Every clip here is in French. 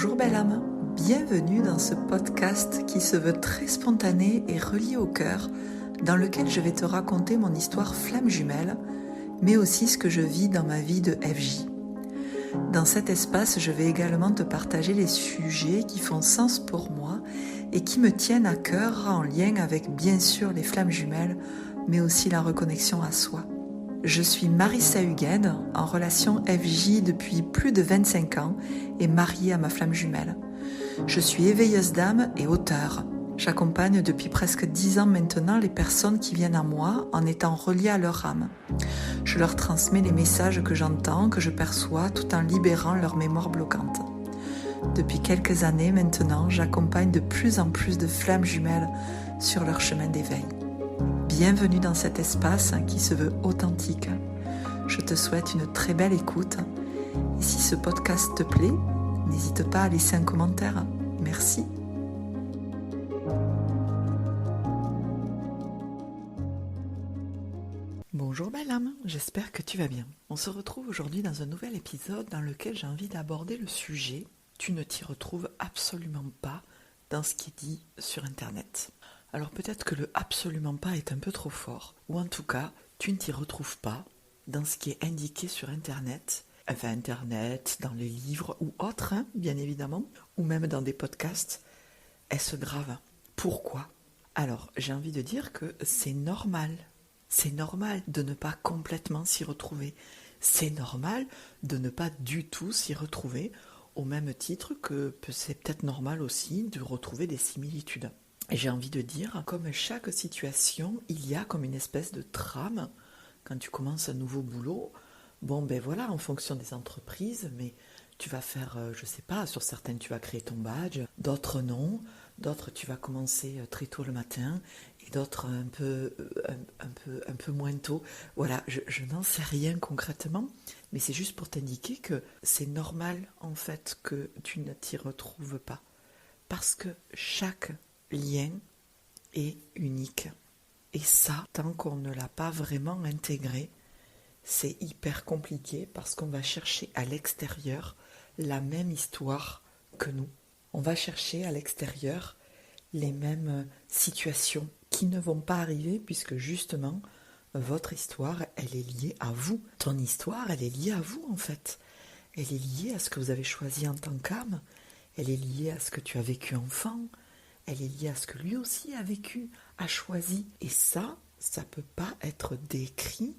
Bonjour belle âme, bienvenue dans ce podcast qui se veut très spontané et relié au cœur, dans lequel je vais te raconter mon histoire flamme jumelle, mais aussi ce que je vis dans ma vie de FJ. Dans cet espace, je vais également te partager les sujets qui font sens pour moi et qui me tiennent à cœur en lien avec bien sûr les flammes jumelles, mais aussi la reconnexion à soi. Je suis Marissa Hugued, en relation FJ depuis plus de 25 ans et mariée à ma flamme jumelle. Je suis éveilleuse d'âme et auteure. J'accompagne depuis presque 10 ans maintenant les personnes qui viennent à moi en étant reliées à leur âme. Je leur transmets les messages que j'entends, que je perçois, tout en libérant leur mémoire bloquante. Depuis quelques années maintenant, j'accompagne de plus en plus de flammes jumelles sur leur chemin d'éveil. Bienvenue dans cet espace qui se veut authentique. Je te souhaite une très belle écoute. Et si ce podcast te plaît, n'hésite pas à laisser un commentaire. Merci. Bonjour belle âme, j'espère que tu vas bien. On se retrouve aujourd'hui dans un nouvel épisode dans lequel j'ai envie d'aborder le sujet « Tu ne t'y retrouves absolument pas dans ce qui est dit sur Internet ». Alors peut-être que le « absolument pas » est un peu trop fort, ou en tout cas, tu ne t'y retrouves pas dans ce qui est indiqué sur Internet, dans les livres ou autres, bien évidemment, ou même dans des podcasts. Est-ce grave ? Pourquoi ? Alors, j'ai envie de dire que c'est normal. C'est normal de ne pas complètement s'y retrouver. C'est normal de ne pas du tout s'y retrouver, au même titre que c'est peut-être normal aussi de retrouver des similitudes. Et j'ai envie de dire, comme chaque situation, il y a comme une espèce de trame. Quand tu commences un nouveau boulot, en fonction des entreprises, mais tu vas faire, je sais pas, sur certaines tu vas créer ton badge, d'autres non, d'autres tu vas commencer très tôt le matin, et d'autres un peu moins tôt. Voilà, je n'en sais rien concrètement, mais c'est juste pour t'indiquer que c'est normal en fait que tu ne t'y retrouves pas. Parce que chaque lien est unique. Et ça, tant qu'on ne l'a pas vraiment intégré, c'est hyper compliqué parce qu'on va chercher à l'extérieur la même histoire que nous. On va chercher à l'extérieur les mêmes situations qui ne vont pas arriver puisque justement, votre histoire, elle est liée à vous. Ton histoire, elle est liée à vous en fait. Elle est liée à ce que vous avez choisi en tant qu'âme. Elle est liée à ce que tu as vécu enfant. Elle est liée à ce que lui aussi a vécu, a choisi. Et ça peut pas être décrit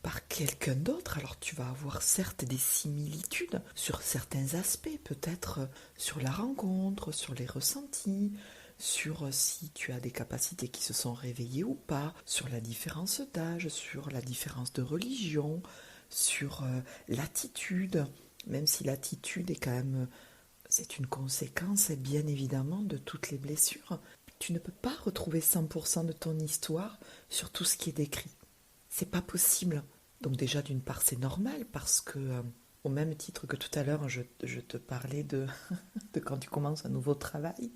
par quelqu'un d'autre. Alors tu vas avoir certes des similitudes sur certains aspects, peut-être sur la rencontre, sur les ressentis, sur si tu as des capacités qui se sont réveillées ou pas, sur la différence d'âge, sur la différence de religion, sur l'attitude, même si l'attitude est quand même... C'est une conséquence, bien évidemment, de toutes les blessures. Tu ne peux pas retrouver 100% de ton histoire sur tout ce qui est décrit. C'est pas possible. Donc déjà, d'une part, c'est normal parce que, au même titre que tout à l'heure, je te parlais de quand tu commences un nouveau travail.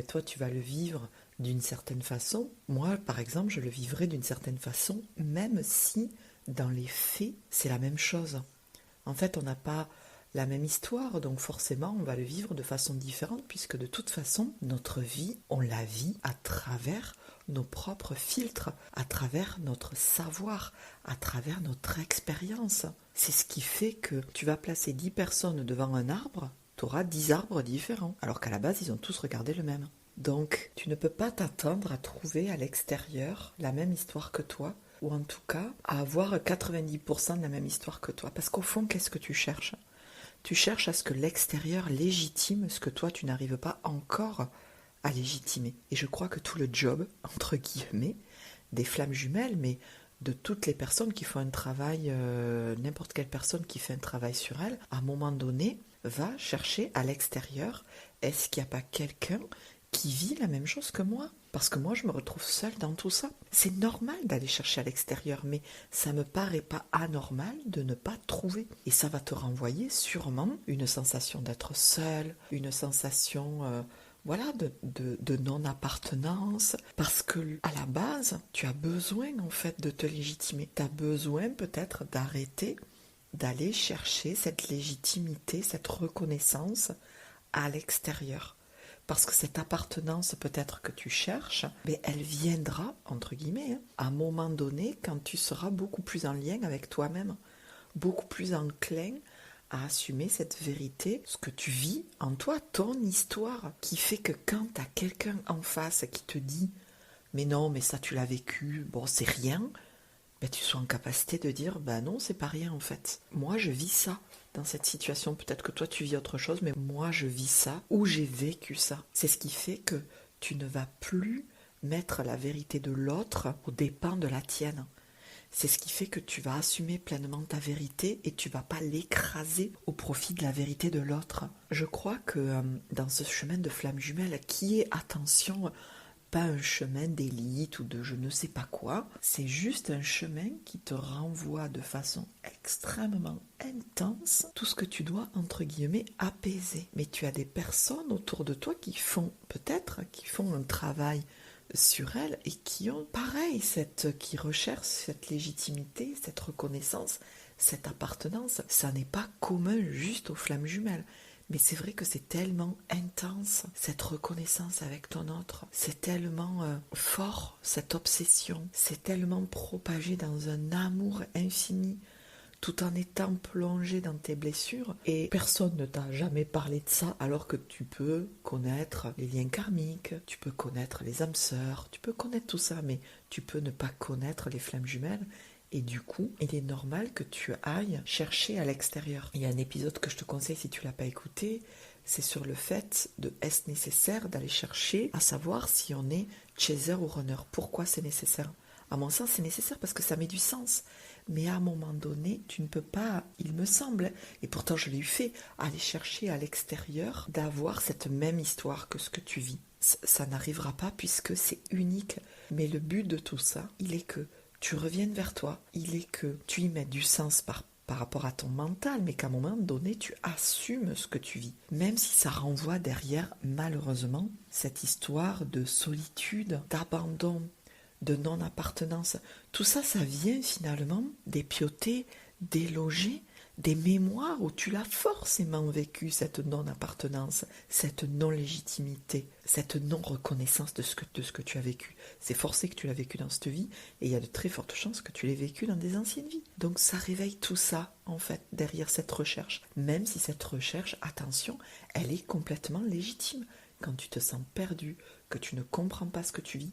Toi, tu vas le vivre d'une certaine façon. Moi, par exemple, je le vivrai d'une certaine façon, même si, dans les faits, c'est la même chose. En fait, on n'a pas la même histoire, donc forcément on va le vivre de façon différente puisque de toute façon notre vie, on la vit à travers nos propres filtres, à travers notre savoir, à travers notre expérience. C'est ce qui fait que tu vas placer 10 personnes devant un arbre, tu auras 10 arbres différents, alors qu'à la base ils ont tous regardé le même. Donc tu ne peux pas t'attendre à trouver à l'extérieur la même histoire que toi, ou en tout cas à avoir 90% de la même histoire que toi, parce qu'au fond qu'est-ce que tu cherches ? Tu cherches à ce que l'extérieur légitime ce que toi tu n'arrives pas encore à légitimer. Et je crois que tout le job, entre guillemets, des flammes jumelles, mais de toutes les personnes qui font un travail, n'importe quelle personne qui fait un travail sur elle, à un moment donné, va chercher à l'extérieur, est-ce qu'il n'y a pas quelqu'un qui vit la même chose que moi ? Parce que moi, je me retrouve seule dans tout ça. C'est normal d'aller chercher à l'extérieur, mais ça me paraît pas anormal de ne pas trouver. Et ça va te renvoyer sûrement une sensation d'être seule, une sensation de non-appartenance. Parce que à la base, tu as besoin en fait de te légitimer. Tu as besoin peut-être d'arrêter d'aller chercher cette légitimité, cette reconnaissance à l'extérieur. Parce que cette appartenance peut-être que tu cherches, mais elle viendra, entre guillemets, à un moment donné quand tu seras beaucoup plus en lien avec toi-même, beaucoup plus enclin à assumer cette vérité, ce que tu vis en toi, ton histoire, qui fait que quand tu as quelqu'un en face qui te dit « mais non, mais ça tu l'as vécu, bon c'est rien », ben, tu sois en capacité de dire ben non, c'est pas rien en fait. Moi je vis ça dans cette situation. Peut-être que toi tu vis autre chose, mais moi je vis ça ou j'ai vécu ça. C'est ce qui fait que tu ne vas plus mettre la vérité de l'autre aux dépens de la tienne. C'est ce qui fait que tu vas assumer pleinement ta vérité et tu vas pas l'écraser au profit de la vérité de l'autre. Je crois que dans ce chemin de flamme jumelle, qui est, attention, pas un chemin d'élite ou de je ne sais pas quoi, c'est juste un chemin qui te renvoie de façon extrêmement intense tout ce que tu dois, entre guillemets, apaiser. Mais tu as des personnes autour de toi qui font un travail sur elles et qui ont pareil, qui recherchent cette légitimité, cette reconnaissance, cette appartenance. Ça n'est pas commun juste aux flammes jumelles. Mais c'est vrai que c'est tellement intense, cette reconnaissance avec ton autre. C'est tellement fort, cette obsession. C'est tellement propagé dans un amour infini, tout en étant plongé dans tes blessures. Et personne ne t'a jamais parlé de ça, alors que tu peux connaître les liens karmiques, tu peux connaître les âmes sœurs, tu peux connaître tout ça, mais tu peux ne pas connaître les flammes jumelles. Et du coup, il est normal que tu ailles chercher à l'extérieur. Il y a un épisode que je te conseille si tu ne l'as pas écouté, c'est sur le fait de est-ce nécessaire d'aller chercher à savoir si on est chaser ou runner. Pourquoi c'est nécessaire ? À mon sens, c'est nécessaire parce que ça met du sens. Mais à un moment donné, tu ne peux pas, il me semble, et pourtant je l'ai eu fait, aller chercher à l'extérieur d'avoir cette même histoire que ce que tu vis. Ça n'arrivera pas puisque c'est unique. Mais le but de tout ça, il est que tu reviennes vers toi, il est que tu y mettes du sens par rapport à ton mental, mais qu'à un moment donné, tu assumes ce que tu vis. Même si ça renvoie derrière, malheureusement, cette histoire de solitude, d'abandon, de non-appartenance. Tout ça, ça vient finalement dépioter, déloger des mémoires où tu l'as forcément vécu, cette non-appartenance, cette non-légitimité, cette non-reconnaissance de ce que tu as vécu. C'est forcé que tu l'as vécu dans cette vie, et il y a de très fortes chances que tu l'aies vécu dans des anciennes vies. Donc ça réveille tout ça, en fait, derrière cette recherche. Même si cette recherche, attention, elle est complètement légitime. Quand tu te sens perdu, que tu ne comprends pas ce que tu vis,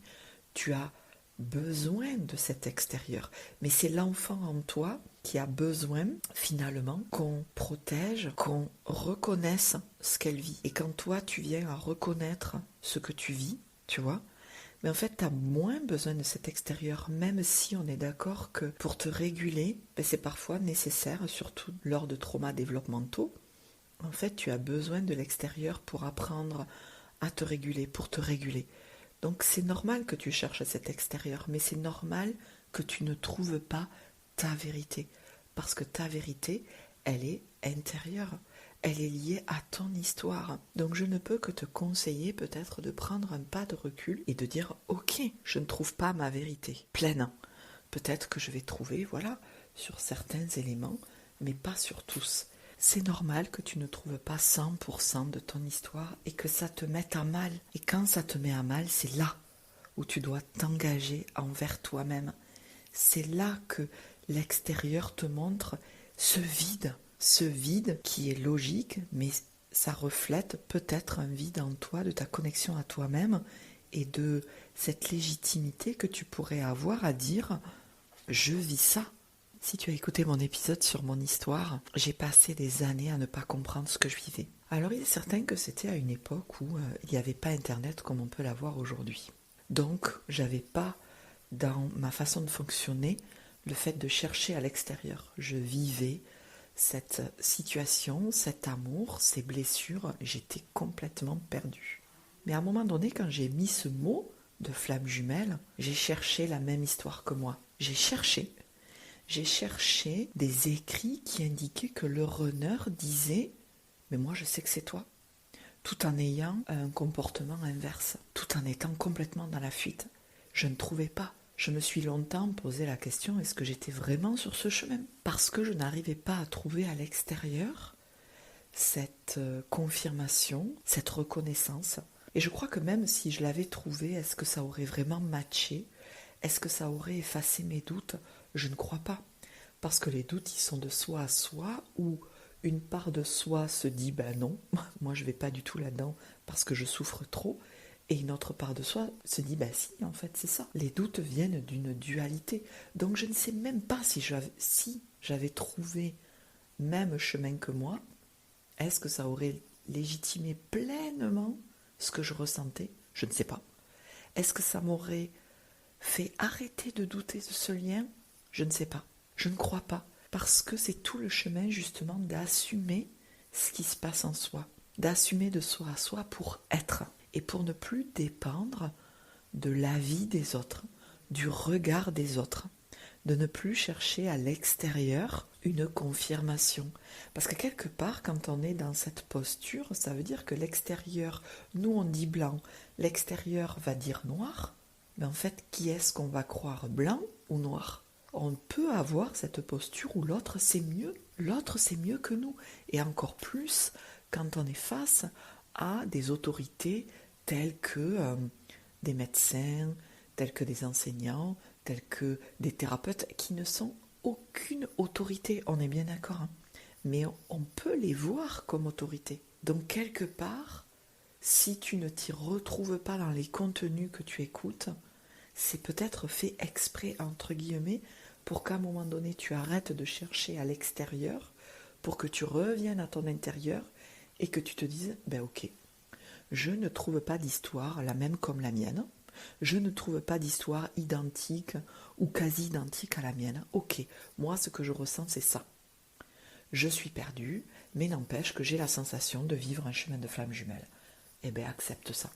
tu as besoin de cet extérieur. Mais c'est l'enfant en toi qui a besoin, finalement, qu'on protège, qu'on reconnaisse ce qu'elle vit. Et quand toi, tu viens à reconnaître ce que tu vis, tu vois, mais en fait, tu as moins besoin de cet extérieur, même si on est d'accord que pour te réguler, c'est parfois nécessaire, surtout lors de traumas développementaux. En fait, tu as besoin de l'extérieur pour apprendre à te réguler, pour te réguler. Donc c'est normal que tu cherches cet extérieur, mais c'est normal que tu ne trouves pas ta vérité. Parce que ta vérité, elle est intérieure. Elle est liée à ton histoire. Donc je ne peux que te conseiller peut-être de prendre un pas de recul et de dire « Ok, je ne trouve pas ma vérité pleine. Peut-être que je vais trouver, voilà, sur certains éléments, mais pas sur tous. » C'est normal que tu ne trouves pas 100% de ton histoire et que ça te mette à mal. Et quand ça te met à mal, c'est là où tu dois t'engager envers toi-même. C'est là que l'extérieur te montre ce vide qui est logique, mais ça reflète peut-être un vide en toi de ta connexion à toi-même et de cette légitimité que tu pourrais avoir à dire « je vis ça ». Si tu as écouté mon épisode sur mon histoire, j'ai passé des années à ne pas comprendre ce que je vivais. Alors il est certain que c'était à une époque où il n'y avait pas Internet comme on peut l'avoir aujourd'hui. Donc j'avais pas dans ma façon de fonctionner le fait de chercher à l'extérieur. Je vivais cette situation, cet amour, ces blessures, j'étais complètement perdue. Mais à un moment donné, quand j'ai mis ce mot de flamme jumelle, j'ai cherché la même histoire que moi. J'ai cherché des écrits qui indiquaient que le runner disait « mais moi je sais que c'est toi », tout en ayant un comportement inverse, tout en étant complètement dans la fuite. Je ne trouvais pas. Je me suis longtemps posé la question, est-ce que j'étais vraiment sur ce chemin ? Parce que je n'arrivais pas à trouver à l'extérieur cette confirmation, cette reconnaissance. Et je crois que même si je l'avais trouvé, est-ce que ça aurait vraiment matché? Est-ce que ça aurait effacé mes doutes? Je ne crois pas. Parce que les doutes, ils sont de soi à soi, où une part de soi se dit, ben non, moi je vais pas du tout là-dedans parce que je souffre trop. Et une autre part de soi se dit, ben si, en fait, c'est ça. Les doutes viennent d'une dualité. Donc je ne sais même pas si j'avais trouvé même chemin que moi, est-ce que ça aurait légitimé pleinement ce que je ressentais? Je ne sais pas. Est-ce que ça m'aurait fait arrêter de douter de ce lien? Je ne sais pas. Je ne crois pas. Parce que c'est tout le chemin justement d'assumer ce qui se passe en soi. D'assumer de soi à soi pour être. Et pour ne plus dépendre de l'avis des autres, du regard des autres. De ne plus chercher à l'extérieur une confirmation. Parce que quelque part, quand on est dans cette posture, ça veut dire que l'extérieur, nous on dit blanc, l'extérieur va dire noir, mais en fait, qui est-ce qu'on va croire, blanc ou noir? On peut avoir cette posture où l'autre c'est mieux que nous, et encore plus quand on est face à des autorités telles que des médecins, tels que des enseignants, tels que des thérapeutes qui ne sont aucune autorité, on est bien d'accord, hein, mais on peut les voir comme autorité. Donc quelque part, si tu ne t'y retrouves pas dans les contenus que tu écoutes, c'est peut-être fait exprès, entre guillemets, pour qu'à un moment donné, tu arrêtes de chercher à l'extérieur, pour que tu reviennes à ton intérieur et que tu te dises, ben ok, je ne trouve pas d'histoire la même comme la mienne, je ne trouve pas d'histoire identique ou quasi identique à la mienne. Ok, moi ce que je ressens c'est ça. Je suis perdue, mais n'empêche que j'ai la sensation de vivre un chemin de flamme jumelle. Eh bien accepte ça.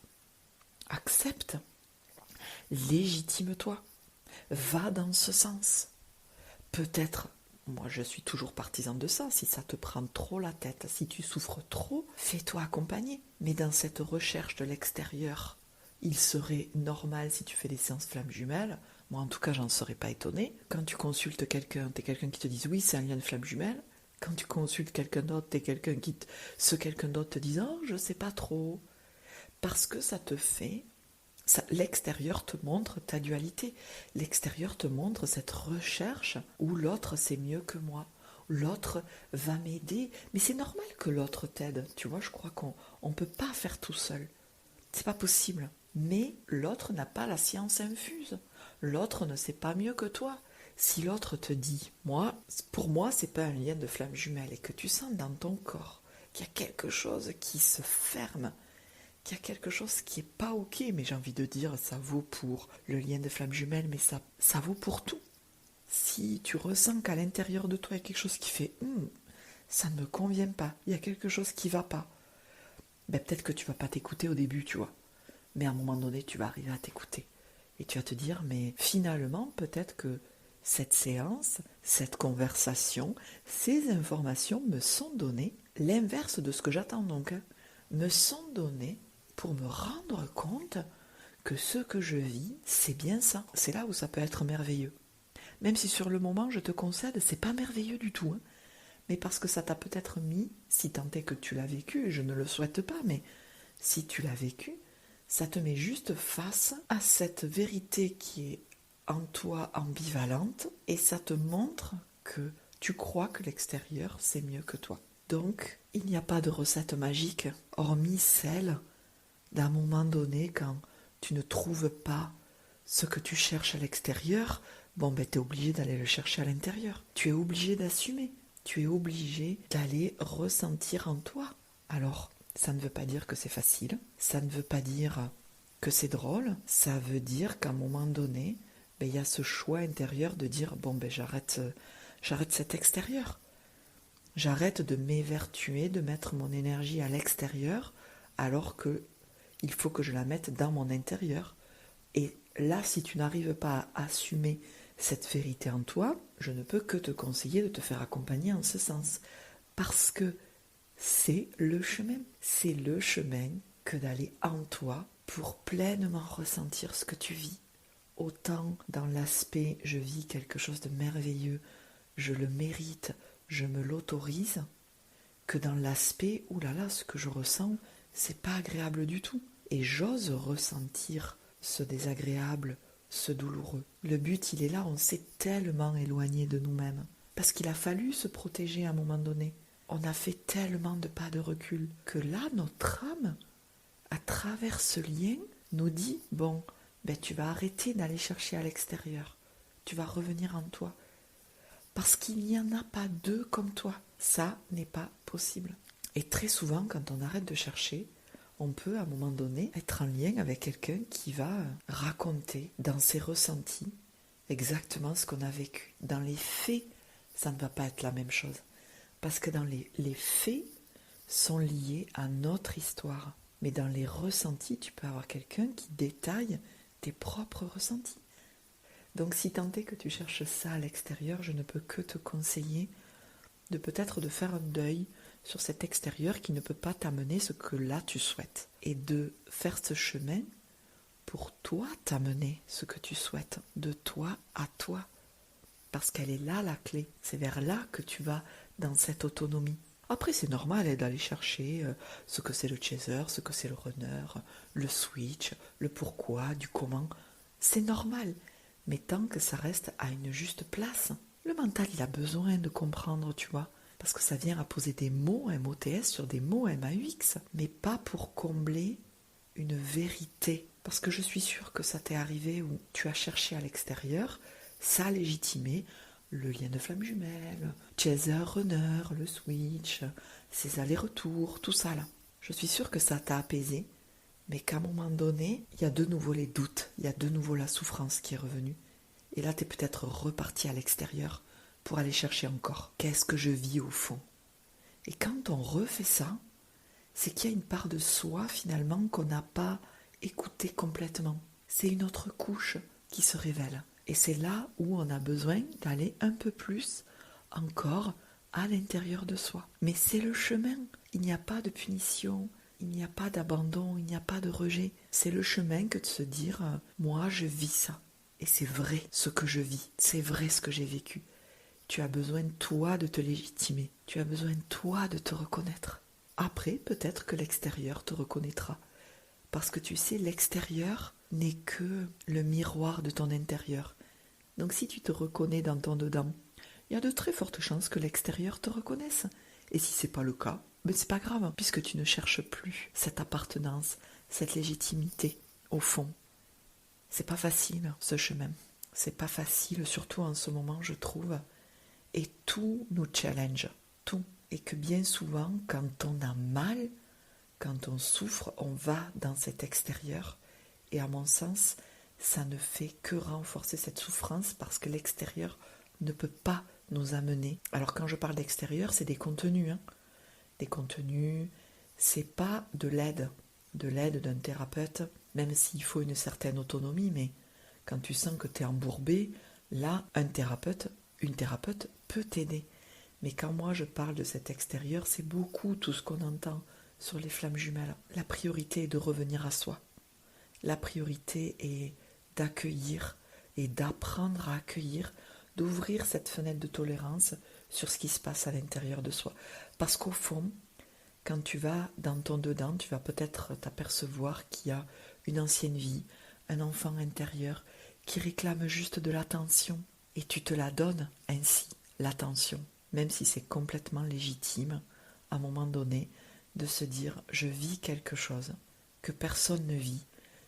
Accepte. Légitime-toi. Va dans ce sens. Peut-être, moi je suis toujours partisan de ça, si ça te prend trop la tête, si tu souffres trop, fais-toi accompagner. Mais dans cette recherche de l'extérieur, il serait normal si tu fais des séances flammes jumelles, moi en tout cas j'en serais pas étonnée, quand tu consultes quelqu'un, t'es quelqu'un qui te dise oui c'est un lien de flamme jumelle, quand tu consultes quelqu'un d'autre, t'es quelqu'un qui ce quelqu'un d'autre te dit oh je sais pas trop, parce que ça te fait, l'extérieur te montre ta dualité, l'extérieur te montre cette recherche où l'autre c'est mieux que moi, l'autre va m'aider, mais c'est normal que l'autre t'aide, tu vois, je crois qu'on ne peut pas faire tout seul, c'est pas possible. Mais l'autre n'a pas la science infuse. L'autre ne sait pas mieux que toi. Si l'autre te dit, pour moi, c'est pas un lien de flamme jumelle, et que tu sens dans ton corps qu'il y a quelque chose qui se ferme, qu'il y a quelque chose qui est pas ok, mais j'ai envie de dire, ça vaut pour le lien de flamme jumelle, mais ça vaut pour tout. Si tu ressens qu'à l'intérieur de toi, il y a quelque chose qui fait, ça ne me convient pas, il y a quelque chose qui va pas, ben peut-être que tu vas pas t'écouter au début, tu vois. Mais à un moment donné, tu vas arriver à t'écouter. Et tu vas te dire, mais finalement, peut-être que cette séance, cette conversation, ces informations me sont données, l'inverse de ce que j'attends donc, hein, me sont données pour me rendre compte que ce que je vis, c'est bien ça. C'est là où ça peut être merveilleux. Même si sur le moment, je te concède, c'est pas merveilleux du tout, hein, mais parce que ça t'a peut-être mis, si tant est que tu l'as vécu, et je ne le souhaite pas, mais si tu l'as vécu, ça te met juste face à cette vérité qui est en toi ambivalente et ça te montre que tu crois que l'extérieur c'est mieux que toi. Donc, il n'y a pas de recette magique, hormis celle d'un moment donné quand tu ne trouves pas ce que tu cherches à l'extérieur, bon ben t'es obligé d'aller le chercher à l'intérieur. Tu es obligé d'assumer, tu es obligé d'aller ressentir en toi. Alors, ça ne veut pas dire que c'est facile, ça ne veut pas dire que c'est drôle, ça veut dire qu'à un moment donné, ben, y a ce choix intérieur de dire bon ben j'arrête cet extérieur. J'arrête de m'évertuer, de mettre mon énergie à l'extérieur alors que il faut que je la mette dans mon intérieur. Et là, si tu n'arrives pas à assumer cette vérité en toi, je ne peux que te conseiller de te faire accompagner en ce sens. Parce que c'est le chemin. C'est le chemin que d'aller en toi pour pleinement ressentir ce que tu vis. Autant dans l'aspect je vis quelque chose de merveilleux, je le mérite, je me l'autorise, que dans l'aspect, oulala, ce que je ressens, c'est pas agréable du tout. Et j'ose ressentir ce désagréable, ce douloureux. Le but, il est là, on s'est tellement éloigné de nous-mêmes. Parce qu'il a fallu se protéger à un moment donné. On a fait tellement de pas de recul que là, notre âme, à travers ce lien, nous dit, bon, tu vas arrêter d'aller chercher à l'extérieur. Tu vas revenir en toi. Parce qu'il n'y en a pas deux comme toi. Ça n'est pas possible. Et très souvent, quand on arrête de chercher, on peut à un moment donné être en lien avec quelqu'un qui va raconter dans ses ressentis exactement ce qu'on a vécu. Dans les faits, ça ne va pas être la même chose. Parce que dans les faits sont liés à notre histoire. Mais dans les ressentis, tu peux avoir quelqu'un qui détaille tes propres ressentis. Donc si tant est que tu cherches ça à l'extérieur, je ne peux que te conseiller de peut-être de faire un deuil sur cet extérieur qui ne peut pas t'amener ce que là tu souhaites. Et de faire ce chemin pour toi t'amener ce que tu souhaites, de toi à toi. Parce qu'elle est là la clé, c'est vers là que tu vas dans cette autonomie. Après c'est normal d'aller chercher ce que c'est le chaser, ce que c'est le runner, le switch, le pourquoi, du comment. C'est normal, mais tant que ça reste à une juste place. Le mental il a besoin de comprendre, tu vois. Parce que ça vient à poser des mots MOTS sur des mots MAUX, mais pas pour combler une vérité. Parce que je suis sûre que ça t'est arrivé où tu as cherché à l'extérieur, ça a légitimé le lien de flamme jumelle, chaser, runner, le switch, ces allers-retours, tout ça là. Je suis sûre que ça t'a apaisé, mais qu'à un moment donné, il y a de nouveau les doutes, il y a de nouveau la souffrance qui est revenue. Et là, t'es peut-être reparti à l'extérieur pour aller chercher encore. Qu'est-ce que je vis au fond? Et quand on refait ça, c'est qu'il y a une part de soi finalement qu'on n'a pas écoutée complètement. C'est une autre couche qui se révèle. Et c'est là où on a besoin d'aller un peu plus encore à l'intérieur de soi. Mais c'est le chemin. Il n'y a pas de punition, il n'y a pas d'abandon, il n'y a pas de rejet. C'est le chemin que de se dire, moi je vis ça. Et c'est vrai ce que je vis, c'est vrai ce que j'ai vécu. Tu as besoin, toi, de te légitimer. Tu as besoin, toi, de te reconnaître. Après, peut-être que l'extérieur te reconnaîtra. Parce que tu sais, l'extérieur n'est que le miroir de ton intérieur. Donc si tu te reconnais dans ton dedans, il y a de très fortes chances que l'extérieur te reconnaisse. Et si c'est pas le cas, c'est pas grave, puisque tu ne cherches plus cette appartenance, cette légitimité, au fond. C'est pas facile, ce chemin. C'est pas facile, surtout en ce moment, je trouve. Et tout nous challenge, tout. Et que bien souvent, quand on a mal, quand on souffre, on va dans cet extérieur. Et à mon sens, ça ne fait que renforcer cette souffrance parce que l'extérieur ne peut pas nous amener. Alors quand je parle d'extérieur, c'est des contenus. Des contenus, c'est pas de l'aide d'un thérapeute, même s'il faut une certaine autonomie, mais quand tu sens que tu es embourbé, là, une thérapeute peut t'aider. Mais quand moi je parle de cet extérieur, c'est beaucoup tout ce qu'on entend sur les flammes jumelles. La priorité est de revenir à soi. La priorité est d'accueillir et d'apprendre à accueillir, d'ouvrir cette fenêtre de tolérance sur ce qui se passe à l'intérieur de soi. Parce qu'au fond, quand tu vas dans ton dedans, tu vas peut-être t'apercevoir qu'il y a une ancienne vie, un enfant intérieur qui réclame juste de l'attention. Et tu te la donnes ainsi, l'attention, même si c'est complètement légitime, à un moment donné, de se dire « je vis quelque chose que personne ne vit,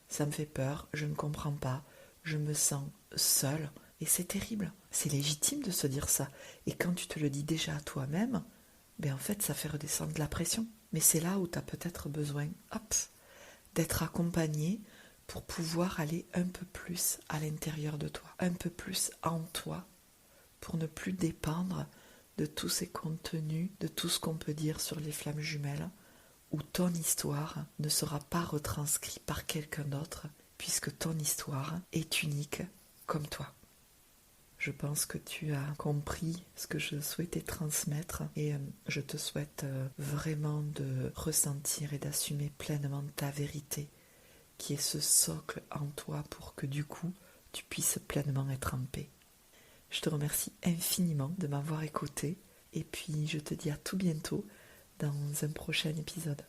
ça me fait peur, je ne comprends pas, je me sens seule ». Et c'est terrible, c'est légitime de se dire ça. Et quand tu te le dis déjà à toi-même, en fait ça fait redescendre la pression. Mais c'est là où tu as peut-être besoin, d'être accompagné pour pouvoir aller un peu plus à l'intérieur de toi, un peu plus en toi, pour ne plus dépendre de tous ces contenus, de tout ce qu'on peut dire sur les flammes jumelles, où ton histoire ne sera pas retranscrite par quelqu'un d'autre, puisque ton histoire est unique comme toi. Je pense que tu as compris ce que je souhaitais transmettre et je te souhaite vraiment de ressentir et d'assumer pleinement ta vérité, qui est ce socle en toi pour que du coup, tu puisses pleinement être en paix. Je te remercie infiniment de m'avoir écouté et puis je te dis à tout bientôt dans un prochain épisode.